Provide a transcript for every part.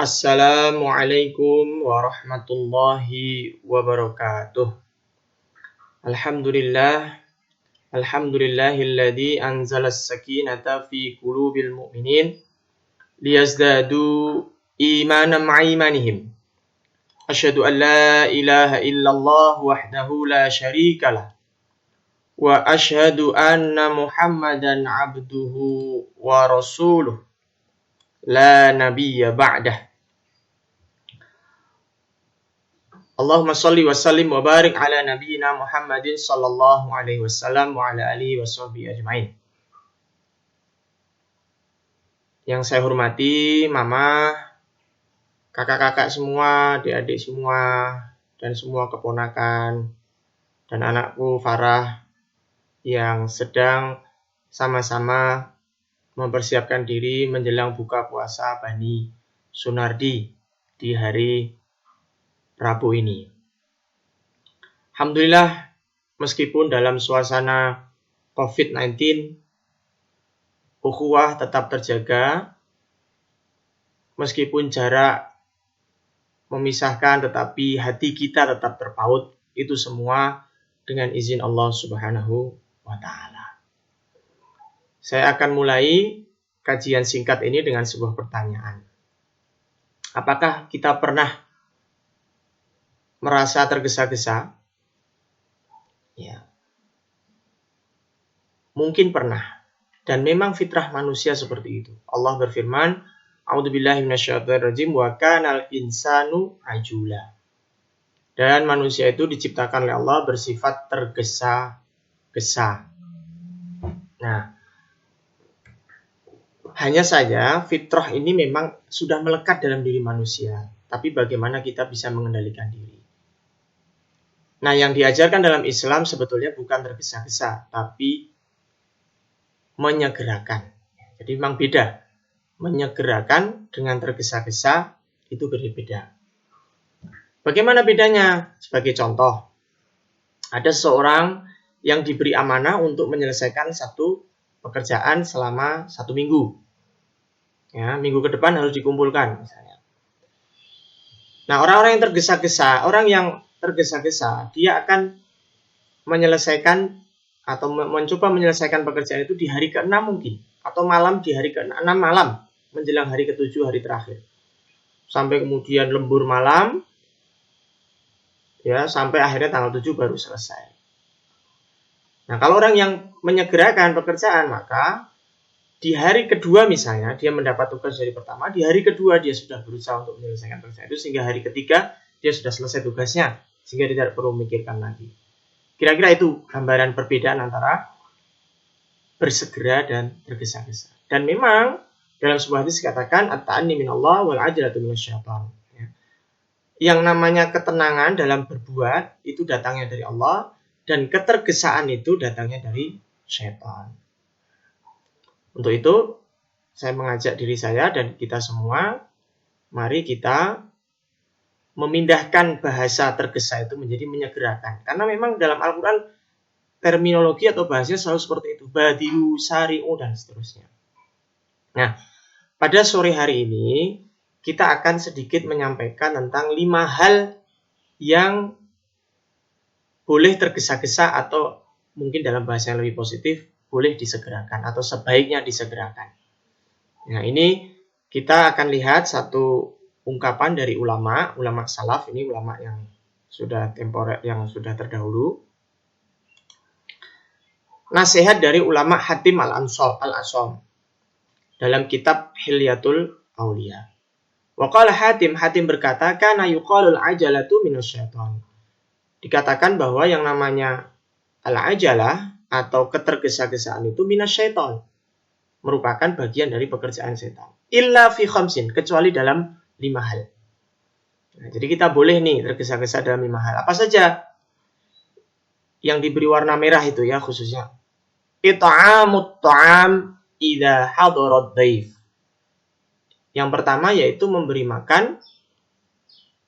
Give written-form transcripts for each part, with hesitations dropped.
Assalamualaikum warahmatullahi wabarakatuh. Alhamdulillahilladzi anzalas sakinata fi qulubil mu'minin liyazdadu imanan ma'imanihim. Asyhadu an la ilaha illallah wahdahu la syarikalah. Wa asyhadu anna Muhammadan abduhu wa rasuluh. La nabiyya ba'dah. Allahumma salli wa sallim wa barik ala nabiyyina Muhammadin sallallahu alaihi wasallam wa ala alihi wa sahbihi ajma'in. Yang saya hormati mama, kakak-kakak semua, adik-adik semua, dan semua keponakan, dan anakku Farah yang sedang sama-sama mempersiapkan diri menjelang buka puasa Bani Sunardi di hari Rabu ini. Alhamdulillah, meskipun dalam suasana COVID-19, ukhuwah tetap terjaga, meskipun jarak memisahkan tetapi hati kita tetap terpaut, itu semua dengan izin Allah Subhanahu wa Ta'ala. Saya akan mulai kajian singkat ini dengan sebuah pertanyaan. Apakah kita pernah merasa tergesa-gesa? Ya. Mungkin pernah. Dan memang fitrah manusia seperti itu. Allah berfirman, A'udzubillahi minasyaitonirrajim wa kanal insanu ajula. Dan manusia itu diciptakan oleh Allah bersifat tergesa-gesa. Nah, hanya saja fitrah ini memang sudah melekat dalam diri manusia. Tapi bagaimana kita bisa mengendalikan diri? Nah, yang diajarkan dalam Islam sebetulnya bukan tergesa-gesa, tapi menyegerakan. Jadi memang beda. Menyegerakan dengan tergesa-gesa itu berbeda. Bagaimana bedanya? Sebagai contoh, ada seseorang yang diberi amanah untuk menyelesaikan satu pekerjaan selama 1 minggu. Ya, minggu ke depan harus dikumpulkan misalnya. Nah, orang yang tergesa-gesa, dia akan menyelesaikan atau mencoba menyelesaikan pekerjaan itu di hari ke-6 mungkin, atau malam di hari ke-6 malam, menjelang hari ke-7 hari terakhir. Sampai kemudian lembur malam, ya, sampai akhirnya tanggal 7 baru selesai. Nah, kalau orang yang menyegerakan pekerjaan, maka di hari kedua misalnya, dia mendapat tugas dari pertama, di hari kedua dia sudah berusaha untuk menyelesaikan pekerjaan itu, sehingga hari ketiga dia sudah selesai tugasnya, sehingga dia tidak perlu memikirkan lagi. Kira-kira itu gambaran perbedaan antara bersegera dan tergesa-gesa. Dan memang dalam sebuah hadis dikatakan, at-ta'anni minallah wal ajalatu minasyaitan. Yang namanya ketenangan dalam berbuat itu datangnya dari Allah, dan ketergesaan itu datangnya dari syaitan. Untuk itu, saya mengajak diri saya dan kita semua, mari kita memindahkan bahasa tergesa itu menjadi menyegerakan. Karena memang dalam Al-Quran, terminologi atau bahasanya selalu seperti itu. Badiru, sari'u, dan seterusnya. Nah, pada sore hari ini, kita akan sedikit menyampaikan tentang 5 hal yang boleh tergesa-gesa atau mungkin dalam bahasa yang lebih positif, boleh disegerakan atau sebaiknya disegerakan. Nah, ini kita akan lihat satu ungkapan dari ulama salaf, ini ulama yang sudah temporer, yang sudah terdahulu. Nasihat dari ulama Hatim al-Asam dalam kitab Hilyatul Auliya. Wa qala Hatim berkata, kana yuqalul ajalatu minasyaitan. Dikatakan bahwa yang namanya al-ajalah atau ketergesa-gesaan itu minasyaitan, merupakan bagian dari pekerjaan setan. Illa fi khamsin, kecuali dalam 5 hal. Nah, jadi kita boleh nih tergesa-gesa dalam 5 hal. Apa saja? Yang diberi warna merah itu ya khususnya. It'amut ta'am idza hadarat dhaif. Yang pertama yaitu memberi makan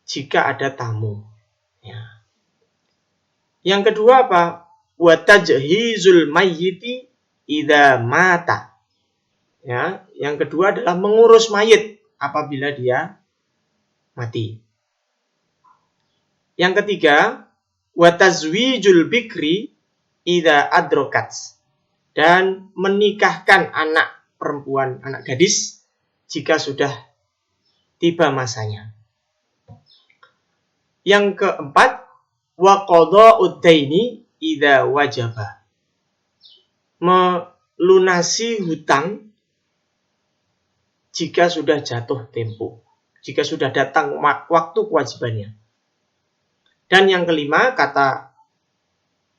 jika ada tamu. Ya. Yang kedua apa? Wa tajhizul mayyiti idza mata. Ya, yang kedua adalah mengurus mayit apabila dia mati. Yang ketiga, wa tazwijul bikri idza adrokat, dan menikahkan anak perempuan, anak gadis jika sudah tiba masanya. Yang keempat, wa qada'ud daini idza wajaba, melunasi hutang jika sudah jatuh tempo, jika sudah datang waktu kewajibannya. Dan yang kelima, kata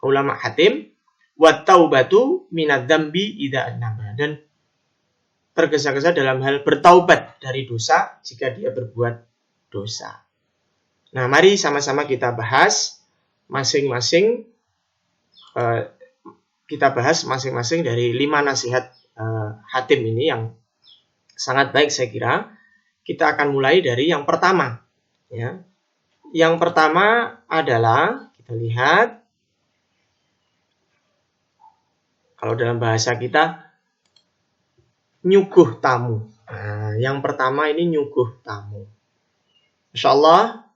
ulama hatim, wa taubatu minadz dzambi idza anaba, dan tergesa-gesa dalam hal bertaubat dari dosa jika dia berbuat dosa. Nah, mari sama-sama kita bahas masing-masing dari 5 nasihat hatim ini yang sangat baik saya kira. Kita akan mulai dari yang pertama, ya. Yang pertama adalah, kita lihat, kalau dalam bahasa kita, nyuguh tamu. Nah, yang pertama ini nyuguh tamu. Insyaallah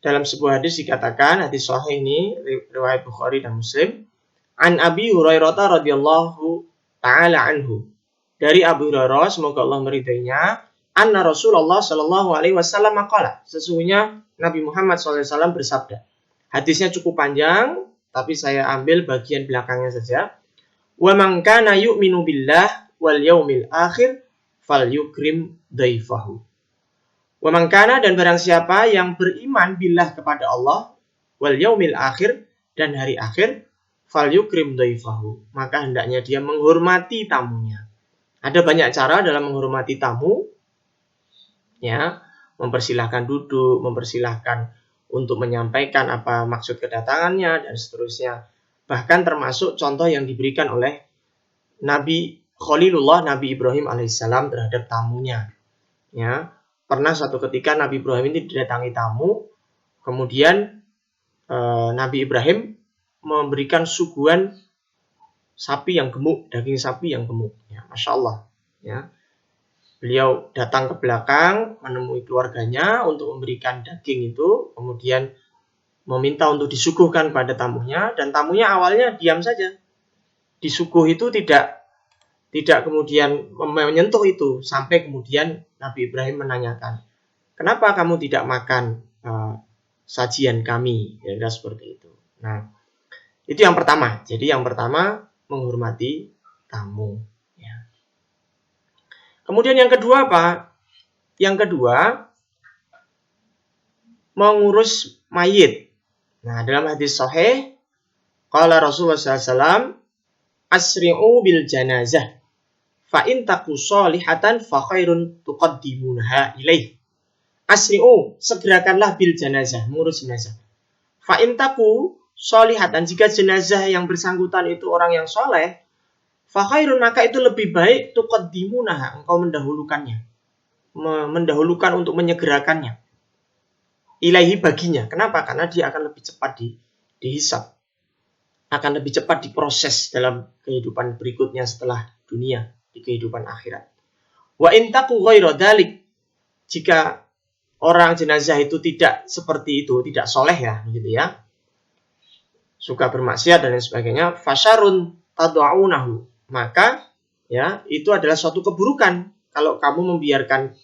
dalam sebuah hadis dikatakan, hadis sahih ini riwayat Bukhari dan Muslim, an Abi Hurairah radhiyallahu taala anhu, dari Abu Hurairah semoga Allah meridainya, anna Rasulullah sallallahu alaihi wasallam qala, sesungguhnya Nabi Muhammad SAW bersabda. Hadisnya cukup panjang, tapi saya ambil bagian belakangnya saja. Wa man kana yu'minu billah wal yaumil akhir falyukrim dhaifahu. Wa man kana, dan barang siapa yang beriman billah kepada Allah, wal yaumil akhir, dan hari akhir, falyukrim dhaifahu, maka hendaknya dia menghormati tamunya. Ada banyak cara dalam menghormati tamu, ya, mempersilahkan duduk, mempersilahkan untuk menyampaikan apa maksud kedatangannya, dan seterusnya. Bahkan termasuk contoh yang diberikan oleh Nabi Khalilullah, Nabi Ibrahim alaihissalam terhadap tamunya. Ya, pernah suatu ketika Nabi Ibrahim ini didatangi tamu, kemudian Nabi Ibrahim memberikan suguhan sapi yang gemuk, daging sapi yang gemuk. Ya, Masya Allah. Ya. Beliau datang ke belakang, menemui keluarganya untuk memberikan daging itu, kemudian meminta untuk disuguhkan pada tamunya, dan tamunya awalnya diam saja. Disuguh itu tidak kemudian menyentuh itu, sampai kemudian Nabi Ibrahim menanyakan, kenapa kamu tidak makan sajian kami? Ya, seperti itu. Nah, itu yang pertama. Jadi yang pertama, menghormati tamu. Ya. Kemudian yang kedua apa? Yang kedua, mengurus mayit. Nah, dalam hadis sahih, qala Rasulullah SAW, asri'u bil janazah, fa in taku sholihatan fa khairun tuqaddimunha ilaih. Asri'u, segerakanlah bil janazah, mengurus jenazah. Fa in taku sholihatan, jika jenazah yang bersangkutan itu orang yang soleh, fa khairun, maka itu lebih baik, tuqaddimunha, engkau mendahulukannya, mendahulukan untuk menyegerakannya, ilaihi, baginya. Kenapa? Karena dia akan lebih cepat dihisab, akan lebih cepat diproses dalam kehidupan berikutnya setelah dunia, di kehidupan akhirat. Wa in taku ghairu dzalik, jika orang jenazah itu tidak seperti itu, tidak soleh ya, begitu ya, suka bermaksiat dan lain sebagainya, fasyarun tad'unahu, maka ya itu adalah suatu keburukan kalau kamu membiarkan.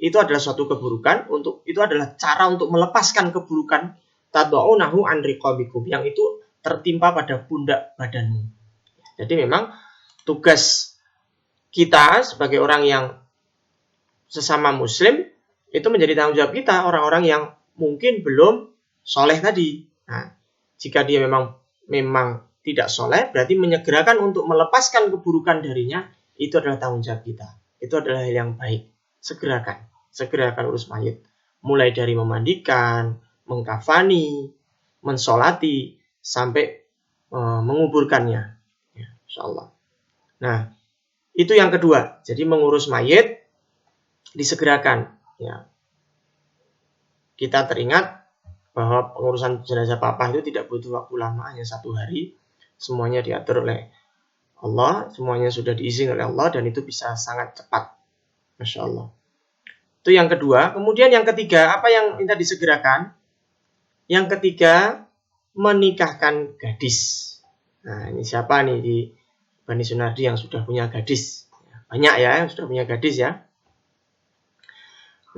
Itu adalah suatu keburukan, itu adalah cara untuk melepaskan keburukan, tad'unahu an riqabikum, yang itu tertimpa pada pundak badanmu. Jadi memang tugas kita sebagai orang yang sesama muslim itu menjadi tanggung jawab kita, orang-orang yang mungkin belum soleh tadi. Nah, jika dia memang tidak soleh, berarti menyegerakan untuk melepaskan keburukan darinya, itu adalah tanggung jawab kita. Itu adalah hal yang baik. Segerakan urus mayit. Mulai dari memandikan, mengkafani, mensolati, sampai menguburkannya. Ya, insyaallah. Nah, itu yang kedua. Jadi mengurus mayit disegerakan. Ya. Kita teringat bahwa pengurusan jenazah papa itu tidak butuh waktu lama, hanya 1 hari. Semuanya diatur oleh Allah, semuanya sudah diizinkan oleh Allah, dan itu bisa sangat cepat. Masya Allah. Itu yang kedua. Kemudian yang ketiga, apa yang minta disegerakan? Yang ketiga, menikahkan gadis. Nah, ini siapa nih di Bani Sunardi yang sudah punya gadis? Banyak ya yang sudah punya gadis ya.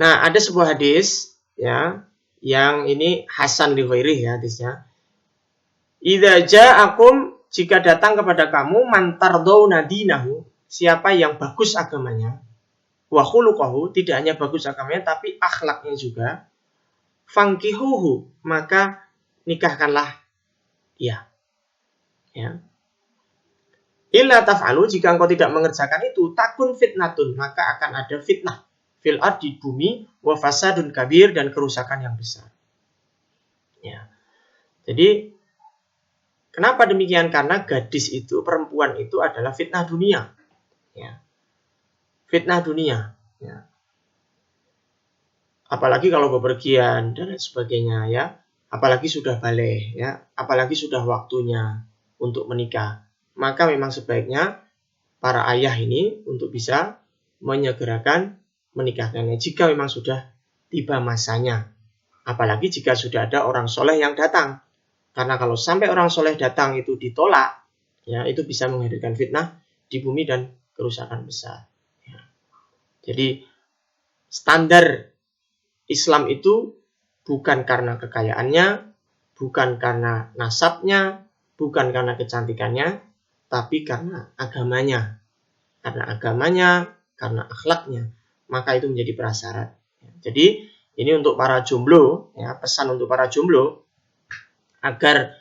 Nah, ada sebuah hadis ya, yang ini Hasan li ghairih ya hadisnya. Idza ja'akum, jika datang kepada kamu, man tardawna dinahu, siapa yang bagus agamanya, wa khuluquhu, tidak hanya bagus agamanya tapi akhlaknya juga, fankihuhu, maka nikahkanlah dia. Ya. Illa taf'alu, jika engkau tidak mengerjakan itu, takun fitnatun, maka akan ada fitnah fil ardi, bumi, wa fasadun kabir, dan kerusakan yang besar. Ya. Jadi kenapa demikian? Karena gadis itu, perempuan itu adalah fitnah dunia. Ya. Fitnah dunia. Ya. Apalagi kalau bepergian dan lain sebagainya ya. Apalagi sudah balik ya. Apalagi sudah waktunya untuk menikah. Maka memang sebaiknya para ayah ini untuk bisa menyegerakan menikahkannya jika memang sudah tiba masanya. Apalagi jika sudah ada orang soleh yang datang. Karena kalau sampai orang soleh datang itu ditolak, ya itu bisa menghadirkan fitnah di bumi dan kerusakan besar. Ya. Jadi standar Islam itu bukan karena kekayaannya, bukan karena nasabnya, bukan karena kecantikannya, tapi karena agamanya. Karena agamanya, karena akhlaknya, maka itu menjadi prasyarat. Ya. Jadi ini untuk para jomblo, ya, pesan untuk para jomblo, agar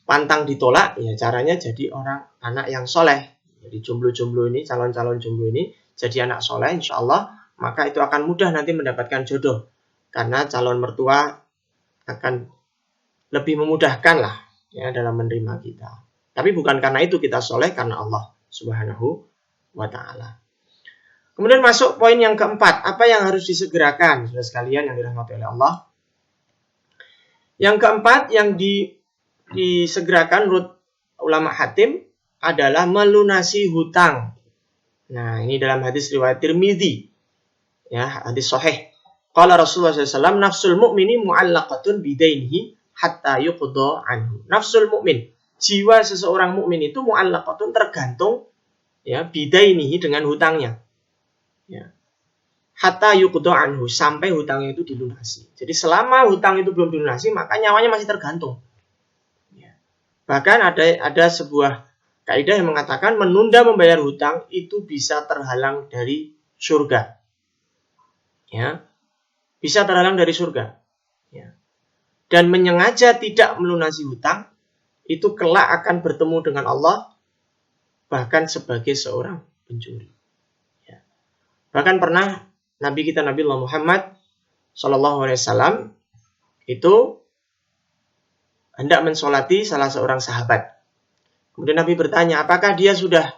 pantang ditolak, ya caranya jadi anak yang soleh. Jadi jomblo-jomblo ini, calon-calon jomblo ini jadi anak soleh, insya Allah, maka itu akan mudah nanti mendapatkan jodoh. Karena calon mertua akan lebih memudahkan lah ya dalam menerima kita. Tapi bukan karena itu kita soleh, karena Allah Subhanahu wa Ta'ala. Kemudian masuk poin yang keempat, apa yang harus disegerakan, saudara sekalian yang dirahmati oleh Allah. Yang keempat yang disegerakan menurut ulama hatim adalah melunasi hutang. Nah, ini dalam hadis riwayat Tirmidzi. Ya, hadis sahih. Qala Rasulullah SAW, nafsul mu'mini mu'allaqatun bidainihi hatta yuqda anhu. Nafsul mu'min, jiwa seseorang mukmin itu mu'allaqatun, tergantung ya bidainihi, dengan hutangnya. Ya. Hatta yuqda anhu, sampai hutangnya itu dilunasi. Jadi selama hutang itu belum dilunasi, maka nyawanya masih tergantung. Ya. Bahkan ada sebuah kaidah yang mengatakan menunda membayar hutang itu bisa terhalang dari surga. Ya. Bisa terhalang dari surga. Ya. Dan menyengaja tidak melunasi hutang itu kelak akan bertemu dengan Allah bahkan sebagai seorang pencuri. Ya. Bahkan pernah Nabi kita Nabi Muhammad SAW itu hendak mensolati salah seorang sahabat. Kemudian Nabi bertanya, apakah dia sudah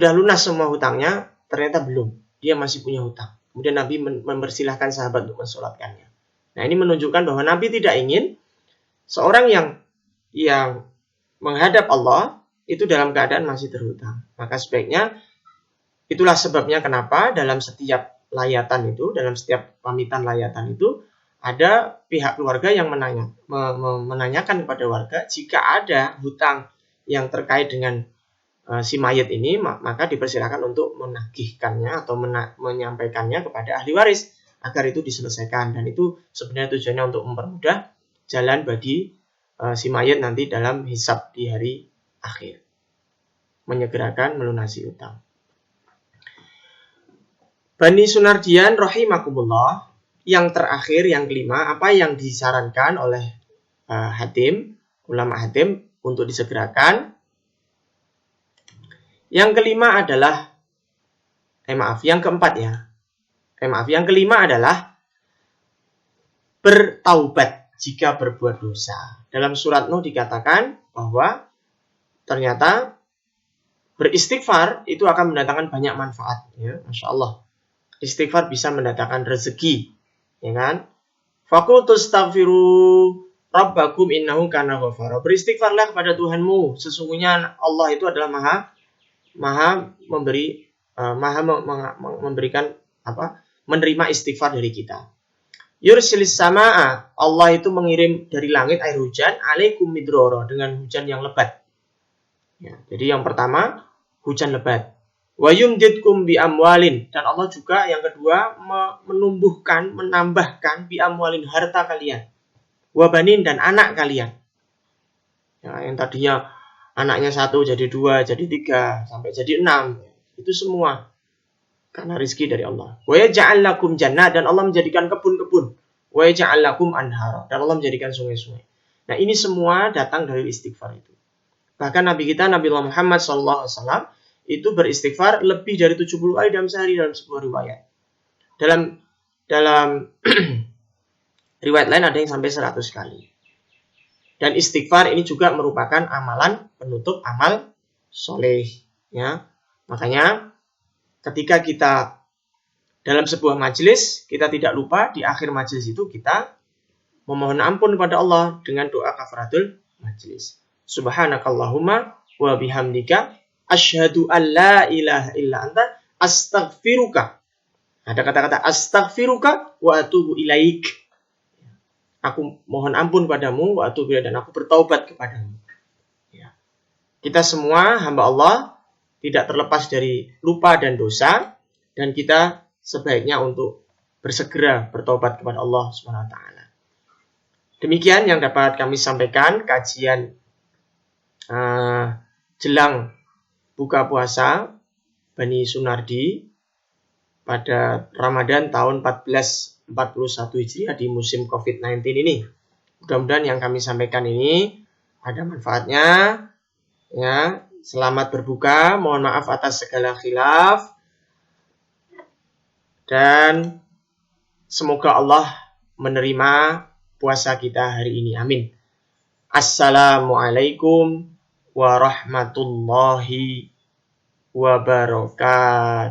lunas semua hutangnya? Ternyata belum, dia masih punya hutang. Kemudian Nabi mempersilahkan sahabat untuk mensolatkannya. Nah, ini menunjukkan bahwa Nabi tidak ingin seorang yang menghadap Allah itu dalam keadaan masih terhutang. Maka sebaiknya, itulah sebabnya kenapa dalam setiap layatan itu, dalam setiap pamitan layatan itu, ada pihak keluarga yang menanyakan kepada warga jika ada hutang yang terkait dengan si mayit ini, maka dipersilakan untuk menagihkannya atau menyampaikannya kepada ahli waris agar itu diselesaikan. Dan itu sebenarnya tujuannya untuk mempermudah jalan bagi si mayit nanti dalam hisab di hari akhir, menyegerakan melunasi hutang. Bani Sunardian rahimakumullah, yang terakhir, yang kelima, apa yang disarankan oleh hatim, ulama hatim untuk disegerakan. Yang kelima adalah yang keempat ya. Yang kelima adalah bertaubat jika berbuat dosa. Dalam surat Nuh dikatakan bahwa ternyata beristighfar itu akan mendatangkan banyak manfaat. Ya, Masya Allah. Istighfar bisa mendatangkan rezeki, ya kan? Faqultu astaghfiru rabbakum innahu kana ghafara. Beristighfarlah kepada Tuhanmu, sesungguhnya Allah itu adalah maha memberikan menerima istighfar dari kita. Yursilis samaa, Allah itu mengirim dari langit air hujan, alaikum midroro, dengan hujan yang lebat. Ya, jadi yang pertama, hujan lebat. Wa yumdidkum bi amwalin, dan Allah juga yang kedua menumbuhkan, menambahkan bi amwalin, harta kalian. Wa banin, dan anak kalian. Ya, yang tadinya anaknya 1 jadi 2, jadi 3, sampai jadi 6. Itu semua karena rizki dari Allah. Wa yaj'al lakum jannah, dan Allah menjadikan kebun-kebun. Wa yaj'al lakum anhara, dan Allah menjadikan sungai-sungai. Nah, ini semua datang dari istighfar itu. Bahkan Nabi kita, Nabi Muhammad SAW, itu beristighfar lebih dari 70 kali dalam sehari dalam sebuah riwayat. Dalam riwayat lain ada yang sampai 100 kali. Dan istighfar ini juga merupakan amalan penutup amal soleh. Ya. Makanya ketika kita dalam sebuah majelis, kita tidak lupa di akhir majelis itu kita memohon ampun kepada Allah dengan doa kafaratul majelis. Subhanakallahumma wa bihamdika asyhadu an la ilaha illa anta astaghfiruka. Ada kata-kata astaghfiruka wa atubu ilaik. Aku mohon ampun padamu wa atubu ilaik, dan aku bertaubat kepadamu. Ya. Kita semua hamba Allah tidak terlepas dari lupa dan dosa, dan kita sebaiknya untuk bersegera bertaubat kepada Allah Subhanahu wa taala. Demikian yang dapat kami sampaikan kajian jelang buka puasa Bani Sunardi pada Ramadan tahun 1441 Hijriah di musim COVID-19 ini. Mudah-mudahan yang kami sampaikan ini ada manfaatnya. Ya, selamat berbuka, mohon maaf atas segala khilaf, dan semoga Allah menerima puasa kita hari ini. Amin. Assalamualaikum warahmatullahi wabarakatuh.